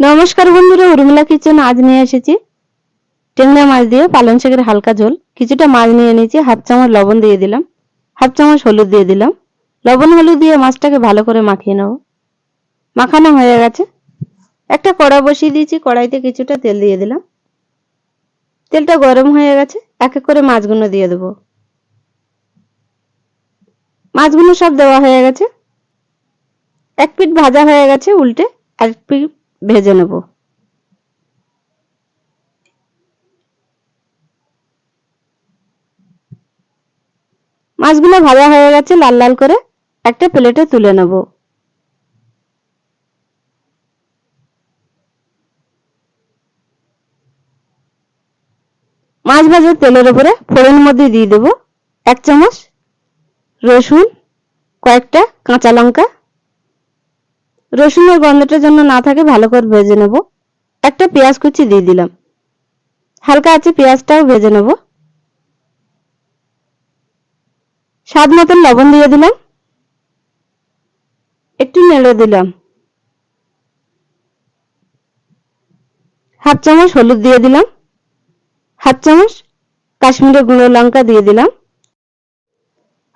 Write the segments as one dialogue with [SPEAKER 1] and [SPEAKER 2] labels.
[SPEAKER 1] নমস্কার বন্ধুরা, উর্মিলা কিচেন আজ নিয়ে এসেছি ট্যাংরা মাছ দিয়ে পালং শাকের হালকা ঝোল। কিছুটা মাছ নিয়ে নিয়েছি, হাফ চামচ লবণ দিয়ে দিলাম, হাফ চামচ হলুদ দিয়ে দিলাম। লবণ হলুদ দিয়ে মাছটাকে ভালো করে মাখিয়ে নেব। মাখানো হয়ে গেছে। একটা কড়া বসিয়ে দিয়েছি, কড়াইতে কিছুটা তেল দিয়ে দিলাম। তেলটা গরম হয়ে গেছে, এক এক করে মাছগুলো দিয়ে দেবো। মাছগুলো সব দেওয়া হয়ে গেছে। এক পিঠ ভাজা হয়ে গেছে, উল্টে আরেক পিঠ ভেজে নেব। মাছগুলো ভাজা হয়ে গেছে লাল লাল করে, একটা প্লেটে তুলে নেব। মাছ ভাজার তেলের উপরে ফোড়নের মধ্যে দিয়ে দেব 1 চামচ রসুন, কয়েকটা কাঁচা লঙ্কা। রসুনের গন্ধটা যেন না থাকে ভালো করে ভেজে নেব। একটা পেঁয়াজ কুচি দিয়ে দিলাম, হালকা আছে পেঁয়াজটাও ভেজে নেব। স্বাদ মতন লবণ দিয়ে দিলাম, একটু নেড়ে দিলাম। হাফ চামচ হলুদ দিয়ে দিলাম, হাফ চামচ কাশ্মীরি গুঁড়ো লঙ্কা দিয়ে দিলাম,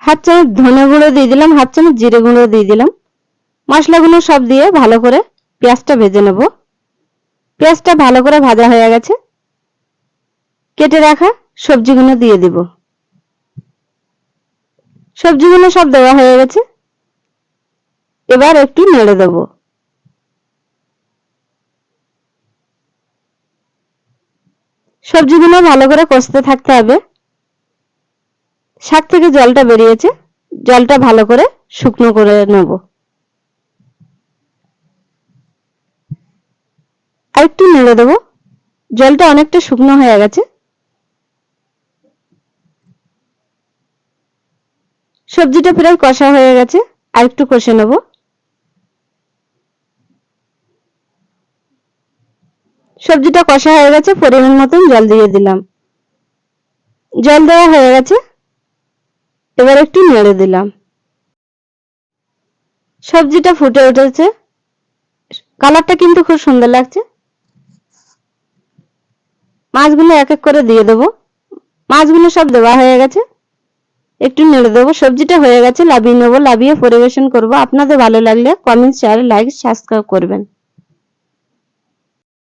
[SPEAKER 1] হাফ চামচ ধনে গুঁড়ো দিয়ে দিলাম, হাফ চামচ জিরে গুঁড়ো দিয়ে দিলাম। মশলাগুলো সব দিয়ে ভালো করে পেঁয়াজটা ভেজে নেব। পেঁয়াজটা ভালো করে ভাজা হয়ে গেছে, কেটে রাখা সবজিগুলো দিয়ে দেব। সবজিগুলো সব দেওয়া হয়ে গেছে, এবার একটু নেড়ে দেব। সবজিগুলো ভালো করে কষতে থাকতে হবে। শাক থেকে জলটা বেরিয়েছে, জলটা ভালো করে শুকনো করে নেব। আর একটু নেড়ে দেব। জলটা অনেকটা শুকনো হয়ে গেছে। সবজিটা প্রায় কষা হয়ে গেছে, আর একটু কষে নেব। সবজিটা কষা হয়ে গেছে, পরিমাণ মতন জল দিয়ে দিলাম। জল দেওয়া হয়ে গেছে, এবার একটু নেড়ে দিলাম। সবজিটা ফুটে উঠেছে, কালারটা কিন্তু খুব সুন্দর লাগছে। মাছগুলো এক এক করে দিয়ে দেবো। মাছগুলো সব দেওয়া হয়ে গেছে, একটু নেড়ে দেবো। সবজিটা হয়ে গেছে, নামিয়ে নেবো। নামিয়ে পরিবেশন করব। আপনাদের ভালো লাগলে কমেন্ট, শেয়ার, লাইক, সাবস্ক্রাইব করবেন।